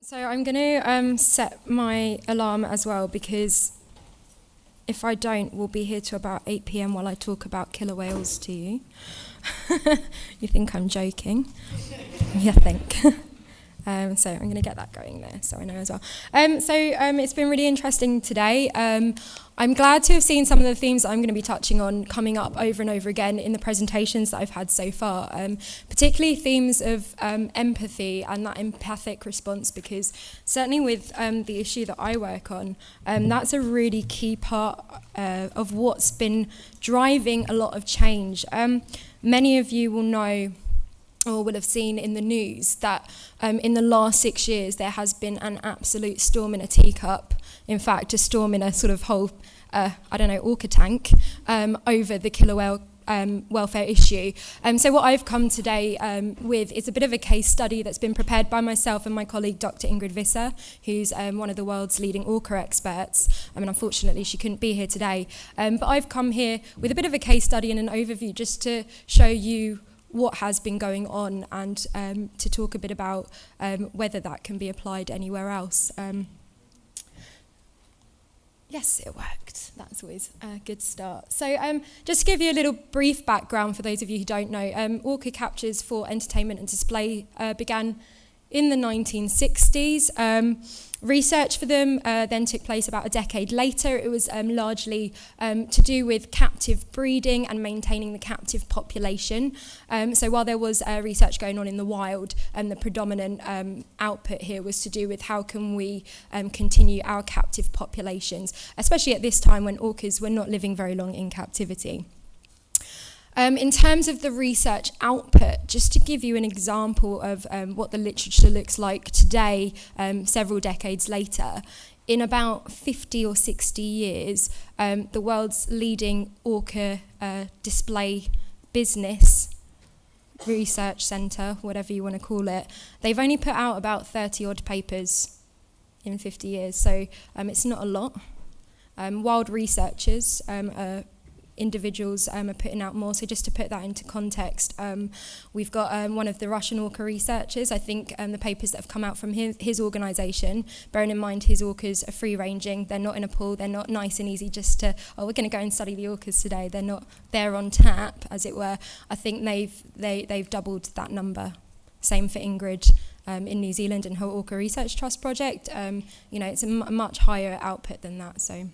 So I'm going to set my alarm as well, because if I don't, we'll be here till about 8 p.m. while I talk about killer whales to you. You think I'm joking? You think. So I'm going to get that going there, so I know as well. It's been really interesting today. I'm glad to have seen some of the themes that I'm going to be touching on coming up over and over again in the presentations that I've had so far, particularly themes of empathy and that empathic response, because certainly with the issue that I work on, that's a really key part of what's been driving a lot of change. Many of you will know or will have seen in the news that in the last 6 years there has been an absolute storm in a teacup. In fact, a storm in a sort of whole, Orca tank over the killer whale welfare issue. So what I've come today with is a bit of a case study that's been prepared by myself and my colleague Dr. Ingrid Visser, who's one of the world's leading Orca experts. Unfortunately she couldn't be here today. But I've come here with a bit of a case study and an overview just to show you what has been going on and to talk a bit about whether that can be applied anywhere else. Yes, it worked. That's always a good start. So just to give you a little brief background for those of you who don't know, Orca captures for entertainment and display began in the 1960s. Research for them then took place about a decade later. It was largely to do with captive breeding and maintaining the captive population. So while there was research going on in the wild, the predominant output here was to do with how can we continue our captive populations, especially at this time when orcas were not living very long in captivity. In terms of the research output, just to give you an example of what the literature looks like today, several decades later, in about 50 or 60 years, the world's leading orca display business, research centre, whatever you want to call it, they've only put out about 30 odd papers in 50 years, so it's not a lot. Wild researchers individuals are putting out more. So just to put that into context, we've got one of the Russian orca researchers. I think the papers that have come out from his organisation, bearing in mind his orcas are free-ranging, they're not in a pool, they're not nice and easy just to, we're going to go and study the orcas today. They're not there on tap, as it were. I think they've doubled that number. Same for Ingrid in New Zealand and her Orca Research Trust project. It's a much higher output than that. So.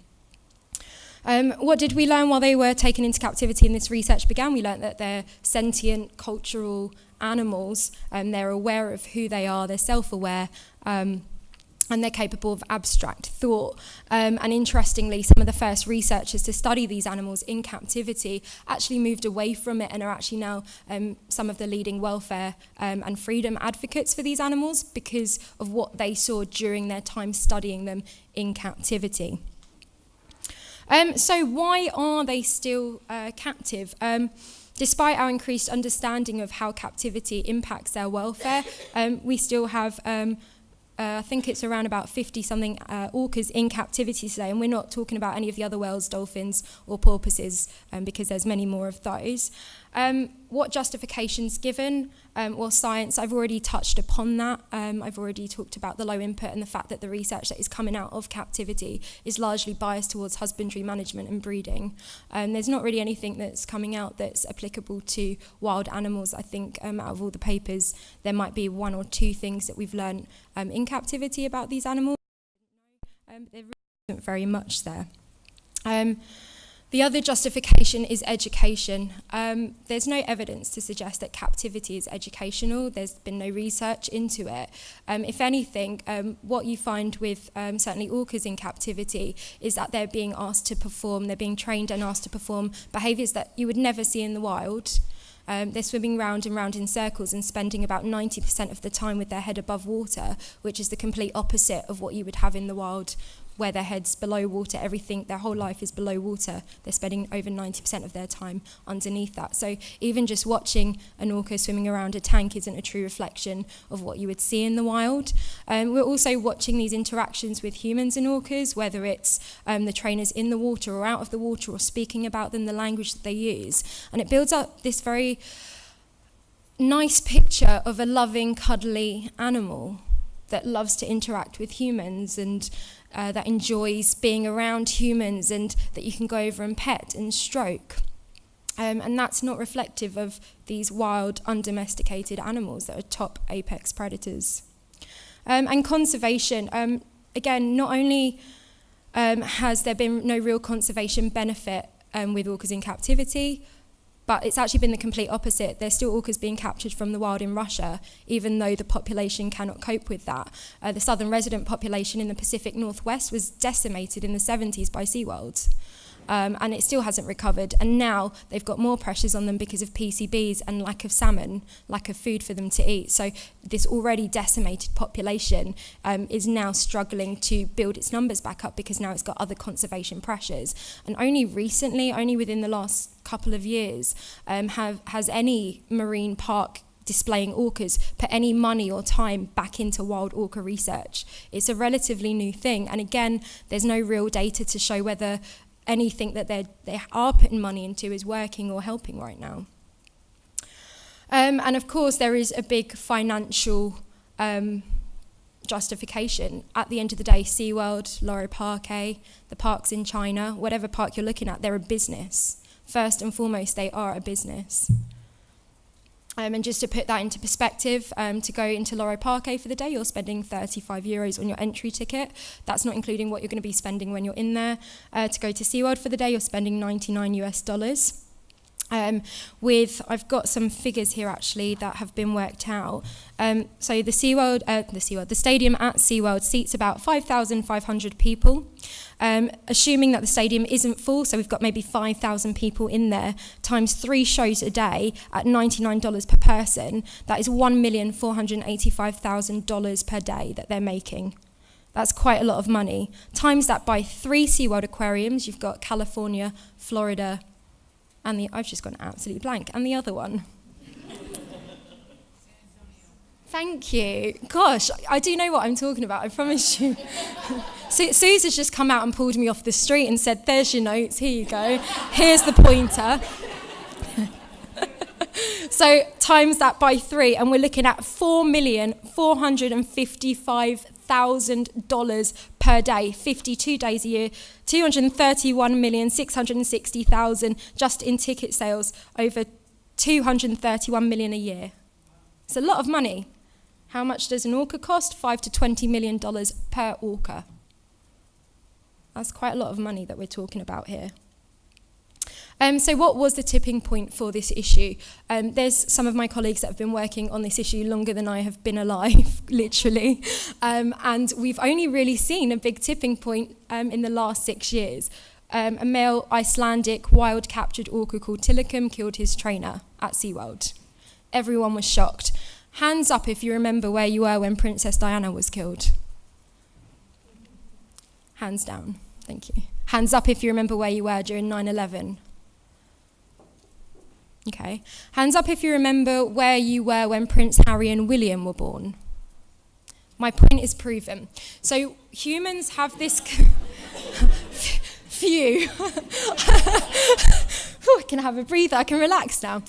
What did we learn while they were taken into captivity and this research began? We learned that they're sentient, cultural animals, and they're aware of who they are, they're self-aware, and they're capable of abstract thought. And interestingly, some of the first researchers to study these animals in captivity actually moved away from it and are actually now some of the leading welfare and freedom advocates for these animals because of what they saw during their time studying them in captivity. So why are they still captive? Despite our increased understanding of how captivity impacts their welfare, we still have, I think it's around about 50-something orcas in captivity today, and we're not talking about any of the other whales, dolphins, or porpoises, because there's many more of those. What justifications given? Well, science, I've already touched upon that. I've already talked about the low input and the fact that the research that is coming out of captivity is largely biased towards husbandry management and breeding. There's not really anything that's coming out that's applicable to wild animals. I think out of all the papers, there might be one or two things that we've learned in captivity about these animals. There really isn't very much there. The other justification is education. There's no evidence to suggest that captivity is educational. There's been no research into it. If anything, what you find with certainly orcas in captivity is that they're being asked to perform, they're being trained and asked to perform behaviours that you would never see in the wild. They're swimming round and round in circles and spending about 90% of the time with their head above water, which is the complete opposite of what you would have in the wild, where their head's below water, everything, their whole life is below water. They're spending over 90% of their time underneath that. So even just watching an orca swimming around a tank isn't a true reflection of what you would see in the wild. We're also watching these interactions with humans and orcas, whether it's the trainers in the water or out of the water or speaking about them, the language that they use. And it builds up this very nice picture of a loving, cuddly animal. that loves to interact with humans and that enjoys being around humans and that you can go over and pet and stroke. And that's not reflective of these wild, undomesticated animals that are top apex predators. And conservation, again, not only has there been no real conservation benefit with orcas in captivity, but it's actually been the complete opposite. There's still orcas being captured from the wild in Russia, even though the population cannot cope with that. The southern resident population in the Pacific Northwest was decimated in the 70s by SeaWorld. And it still hasn't recovered. And now they've got more pressures on them because of PCBs and lack of salmon, lack of food for them to eat. So this already decimated population is now struggling to build its numbers back up because now it's got other conservation pressures. And only recently, only within the last couple of years, has any marine park displaying orcas put any money or time back into wild orca research. It's a relatively new thing. And again, there's no real data to show whether anything that they are putting money into is working or helping right now. And of course, there is a big financial justification. At the end of the day, SeaWorld, Loro Parque, the parks in China, whatever park you're looking at, they're a business. First and foremost, they are a business. And just to put that into perspective, to go into Loro Parque for the day, you're spending €35 on your entry ticket. That's not including what you're going to be spending when you're in there. To go to SeaWorld for the day, you're spending $99. I've got some figures here actually that have been worked out. So the stadium at SeaWorld seats about 5,500 people. Assuming that the stadium isn't full, so we've got maybe 5,000 people in there, times 3 shows a day at $99 per person, that is $1,485,000 per day that they're making. That's quite a lot of money. Times that by 3 SeaWorld aquariums, you've got California, Florida, and I've just gone absolutely blank, and the other one. Thank you. Gosh, I do know what I'm talking about, I promise you. Suze has just come out and pulled me off the street and said, there's your notes, here you go. Here's the pointer. So times that by 3, and we're looking at $4,455,000 per day, 52 days a year, 231,660,000 just in ticket sales, over 231 million a year. It's a lot of money. How much does an orca cost? $5 to $20 million per orca. That's quite a lot of money that we're talking about here. So what was the tipping point for this issue? There's some of my colleagues that have been working on this issue longer than I have been alive, literally. And we've only really seen a big tipping point in the last 6 years. A male Icelandic wild captured orca called Tilikum killed his trainer at SeaWorld. Everyone was shocked. Hands up if you remember where you were when Princess Diana was killed. Hands down, thank you. Hands up if you remember where you were during 9/11. Okay. Hands up if you remember where you were when Prince Harry and William were born. My point is proven. So humans have this few. I can have a breather, I can relax now.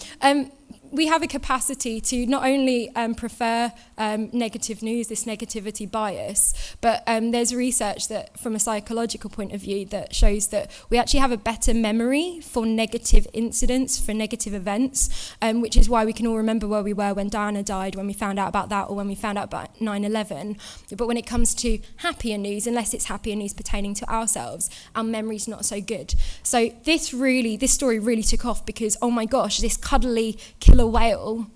We have a capacity to not only prefer negative news, this negativity bias, but there's research that from a psychological point of view that shows that we actually have a better memory for negative incidents, for negative events, which is why we can all remember where we were when Diana died, when we found out about that, or when we found out about 9/11. But when it comes to happier news, unless it's happier news pertaining to ourselves, our memory's not so good. So this story really took off because, oh my gosh, this cuddly killer whale,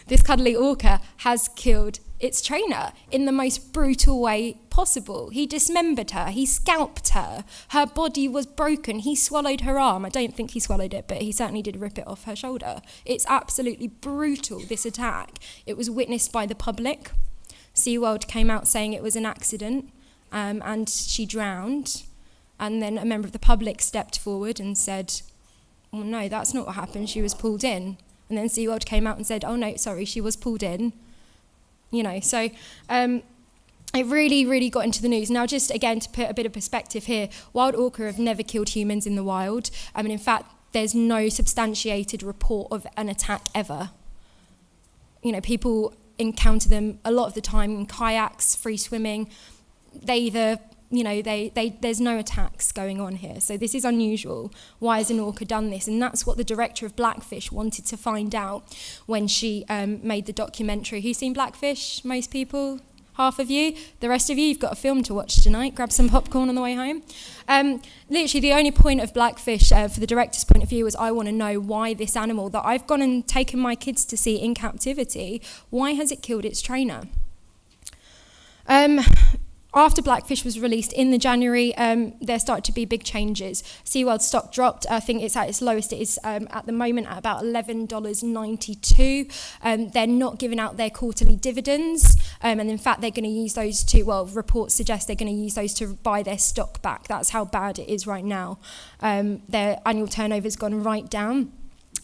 this cuddly orca has killed its trainer in the most brutal way possible. He dismembered her, he scalped her, her body was broken, he swallowed her arm. I don't think he swallowed it, but he certainly did rip it off her shoulder. It's absolutely brutal, this attack. It was witnessed by the public. SeaWorld came out saying it was an accident and she drowned. And then a member of the public stepped forward and said, oh no, that's not what happened, she was pulled in. And then SeaWorld came out and said, oh no, sorry, she was pulled in. So it really, really got into the news. Now, just again, to put a bit of perspective here, wild orca have never killed humans in the wild. In fact, there's no substantiated report of an attack ever. People encounter them a lot of the time in kayaks, free swimming. There's no attacks going on here. So this is unusual. Why has an orca done this? And that's what the director of Blackfish wanted to find out when she made the documentary. Who's seen Blackfish? Most people? Half of you. The rest of you, you've got a film to watch tonight. Grab some popcorn on the way home. Literally, the only point of Blackfish, for the director's point of view, was I want to know why this animal that I've gone and taken my kids to see in captivity, why has it killed its trainer? After Blackfish was released in the January, there started to be big changes. SeaWorld stock dropped. I think it's at its lowest. It is at the moment at about $11.92. They're not giving out their quarterly dividends. And in fact, they're going to use those reports suggest they're going to use those to buy their stock back. That's how bad it is right now. Their annual turnover's gone right down.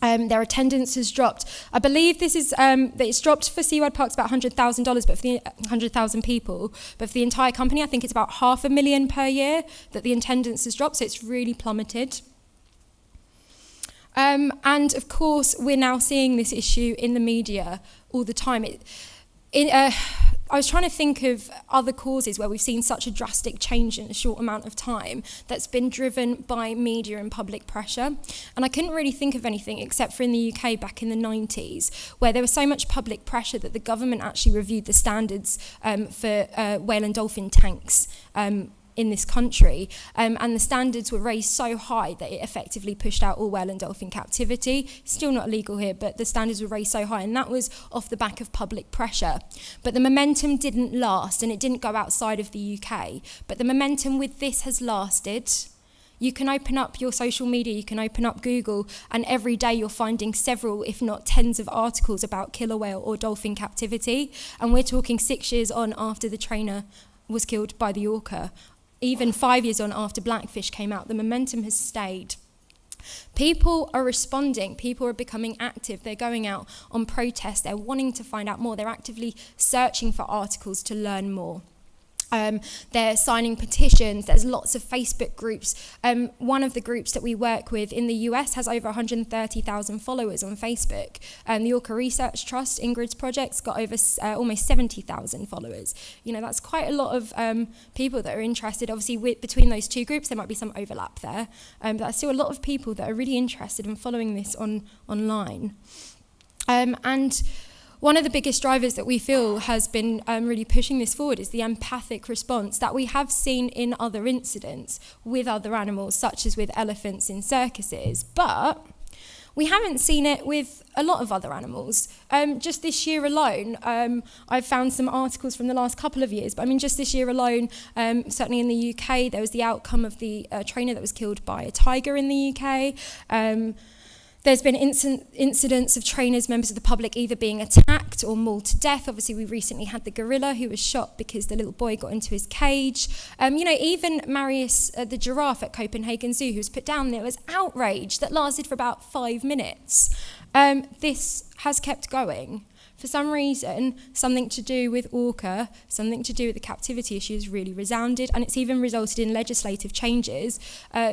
Their attendance has dropped. I believe this is that it's dropped for SeaWorld Parks about $100,000, but for the 100,000 people. But for the entire company, I think it's about $500,000 per year that the attendance has dropped. So it's really plummeted. And of course, we're now seeing this issue in the media all the time. I was trying to think of other causes where we've seen such a drastic change in a short amount of time that's been driven by media and public pressure. And I couldn't really think of anything except for in the UK back in the 90s, where there was so much public pressure that the government actually reviewed the standards for whale and dolphin tanks in this country, and the standards were raised so high that it effectively pushed out all whale and dolphin captivity. Still not illegal here, but the standards were raised so high, and that was off the back of public pressure. But the momentum didn't last, and it didn't go outside of the UK. But the momentum with this has lasted. You can open up your social media, you can open up Google, and every day you're finding several, if not tens of articles about killer whale or dolphin captivity. And we're talking 6 years on after the trainer was killed by the orca. Even 5 years on after Blackfish came out, the momentum has stayed. People are responding, people are becoming active, they're going out on protest, they're wanting to find out more, they're actively searching for articles to learn more. They're signing petitions, there's lots of Facebook groups. One of the groups that we work with in the US has over 130,000 followers on Facebook. The Orca Research Trust, Ingrid's project's got over almost 70,000 followers. You know, that's quite a lot of people that are interested. Obviously, between those two groups, there might be some overlap there. But there's still a lot of people that are really interested in following this online. And one of the biggest drivers that we feel has been really pushing this forward is the empathic response that we have seen in other incidents with other animals, such as with elephants in circuses, but we haven't seen it with a lot of other animals. Just this year alone, I've found some articles from the last couple of years, but I mean just this year alone, certainly in the UK, there was the outcome of the trainer that was killed by a tiger in the UK. There's been incidents of trainers, members of the public, either being attacked or mauled to death. Obviously, we recently had the gorilla who was shot because the little boy got into his cage. Even Marius, the giraffe at Copenhagen Zoo, who was put down, there was outrage that lasted for about 5 minutes. This has kept going. For some reason, something to do with Orca, something to do with the captivity issue has really resounded, and it's even resulted in legislative changes.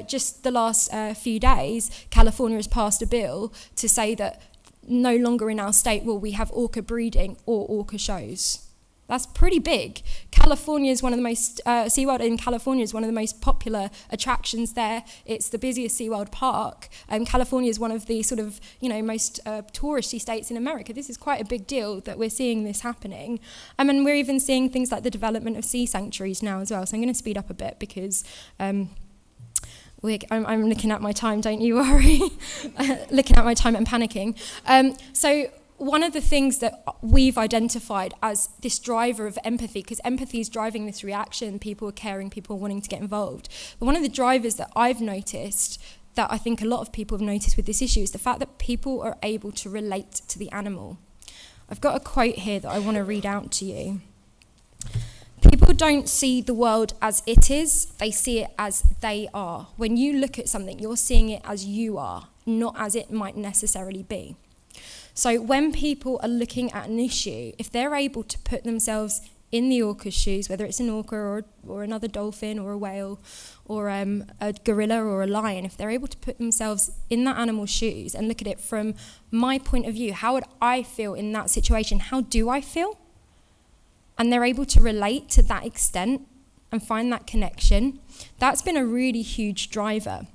Just the last few days, California has passed a bill to say that no longer in our state will we have orca breeding or orca shows. That's pretty big. California is one of the most, SeaWorld in California is one of the most popular attractions there. It's the busiest SeaWorld park. California is one of the sort of, most touristy states in America. This is quite a big deal that we're seeing this happening. And we're even seeing things like the development of sea sanctuaries now as well. So I'm going to speed up a bit because I'm looking at my time, don't you worry. Looking at my time and panicking. One of the things that we've identified as this driver of empathy, because empathy is driving this reaction, people are caring, people are wanting to get involved. But one of the drivers that I've noticed, that I think a lot of people have noticed with this issue, is the fact that people are able to relate to the animal. I've got a quote here that I want to read out to you. People don't see the world as it is, they see it as they are. When you look at something, you're seeing it as you are, not as it might necessarily be. So when people are looking at an issue, if they're able to put themselves in the orca's shoes, whether it's an orca or another dolphin or a whale or a gorilla or a lion, if they're able to put themselves in that animal's shoes and look at it from my point of view, how would I feel in that situation? How do I feel? And they're able to relate to that extent and find that connection. That's been a really huge driver.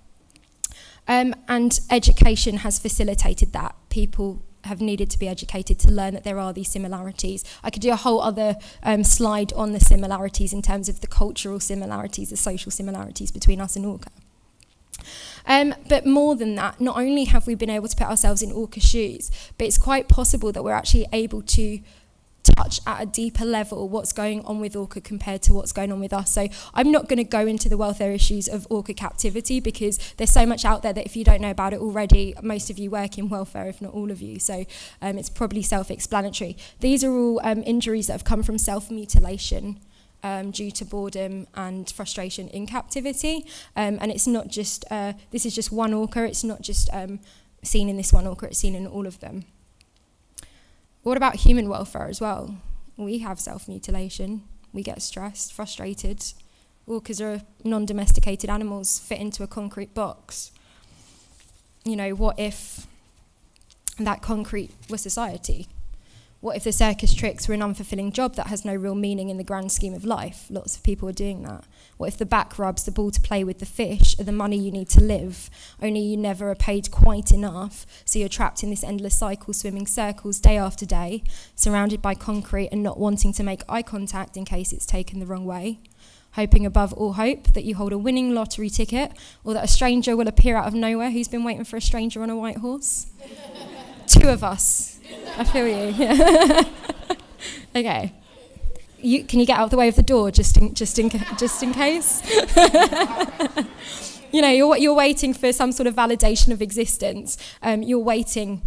And education has facilitated that. People have needed to be educated to learn that there are these similarities. I could do a whole other slide on the similarities in terms of the cultural similarities, the social similarities between us and orca. But more than that, not only have we been able to put ourselves in orca shoes, but it's quite possible that we're actually able to touch at a deeper level what's going on with orca compared to what's going on with us. So I'm not going to go into the welfare issues of orca captivity because there's so much out there that if you don't know about it already, most of you work in welfare, if not all of you. So it's probably self-explanatory. These are all injuries that have come from self-mutilation due to boredom and frustration in captivity. And it's not just, this is just one orca, it's not just seen in this one orca, it's seen in all of them. What about human welfare as well? We have self-mutilation. We get stressed, frustrated. Orcas are non-domesticated animals, fit into a concrete box. You know, what if that concrete was society? What if the circus tricks were an unfulfilling job that has no real meaning in the grand scheme of life? Lots of people are doing that. What if the back rubs, the ball to play with the fish, are the money you need to live, only you never are paid quite enough, so you're trapped in this endless cycle, swimming circles day after day, surrounded by concrete and not wanting to make eye contact in case it's taken the wrong way, hoping above all hope that you hold a winning lottery ticket or that a stranger will appear out of nowhere who's been waiting for a stranger on a white horse? Two of us. I feel you. Yeah. Okay. Can you get out of the way of the door just in case? You know, you're waiting for some sort of validation of existence. You're waiting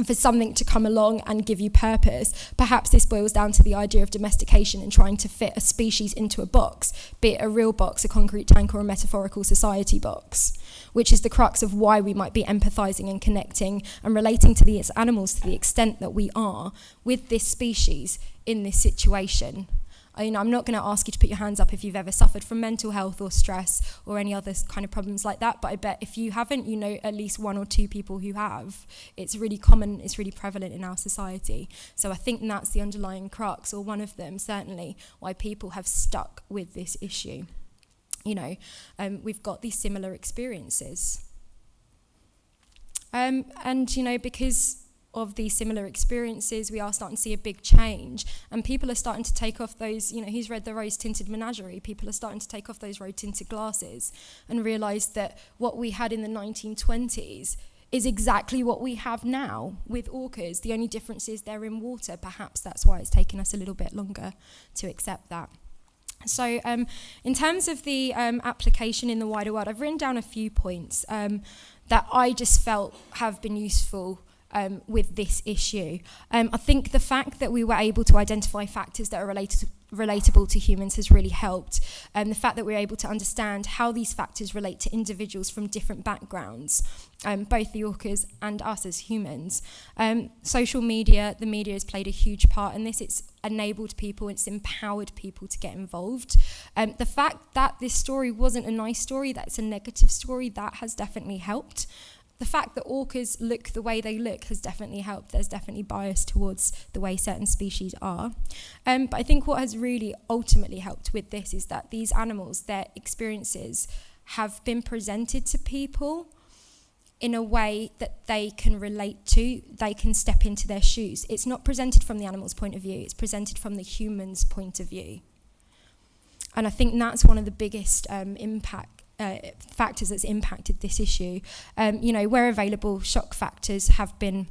for something to come along and give you purpose. Perhaps this boils down to the idea of domestication and trying to fit a species into a box, be it a real box, a concrete tank, or a metaphorical society box, which is the crux of why we might be empathizing and connecting and relating to these animals to the extent that we are with this species in this situation. I'm not going to ask you to put your hands up if you've ever suffered from mental health or stress or any other kind of problems like that, but I bet if you haven't, you know at least one or two people who have. It's really common, it's really prevalent in our society. So I think that's the underlying crux, or one of them certainly, why people have stuck with this issue. You know, we've got these similar experiences. And, you know, because of these similar experiences, we are starting to see a big change, and people are starting to take off those, you know, who's read The Rose-Tinted Menagerie? People are starting to take off those rose-tinted glasses and realise that what we had in the 1920s is exactly what we have now with orcas. The only difference is they're in water. Perhaps that's why it's taken us a little bit longer to accept that. So in terms of the application in the wider world, I've written down a few points that I just felt have been useful with this issue. I think the fact that we were able to identify factors that are relatable to humans has really helped. The fact that we're able to understand how these factors relate to individuals from different backgrounds, both the orcas and us as humans. Social media, the media has played a huge part in this. It's enabled people, it's empowered people to get involved. The fact that this story wasn't a nice story, that it's a negative story, that has definitely helped. The fact that orcas look the way they look has definitely helped. There's definitely bias towards the way certain species are. But I think what has really ultimately helped with this is that these animals, their experiences, have been presented to people in a way that they can relate to, they can step into their shoes. It's not presented from the animal's point of view, it's presented from the human's point of view. And I think that's one of the biggest factors that's impacted this issue. You know, where available, shock factors have been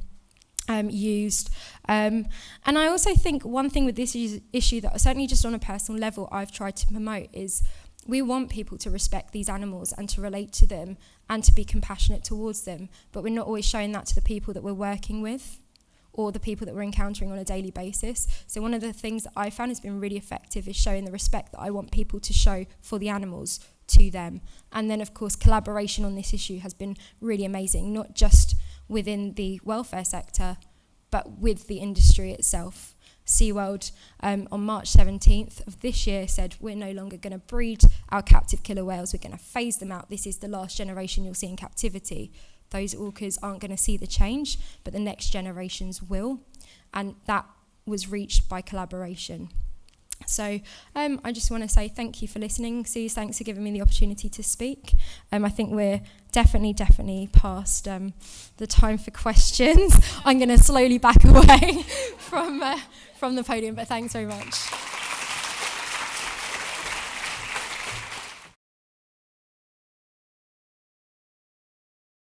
used. And I also think one thing with this issue that certainly just on a personal level I've tried to promote is we want people to respect these animals and to relate to them and to be compassionate towards them, but we're not always showing that to the people that we're working with or the people that we're encountering on a daily basis. So one of the things that I found has been really effective is showing the respect that I want people to show for the animals to them. And then, of course, collaboration on this issue has been really amazing, not just within the welfare sector, but with the industry itself. SeaWorld on March 17th of this year said, we're no longer going to breed our captive killer whales, we're going to phase them out. This is the last generation you'll see in captivity. Those orcas aren't going to see the change, but the next generations will. And that was reached by collaboration. So I just want to say thank you for listening. Suze, thanks for giving me the opportunity to speak. I think we're definitely past the time for questions. I'm going to slowly back away from the podium, but thanks very much.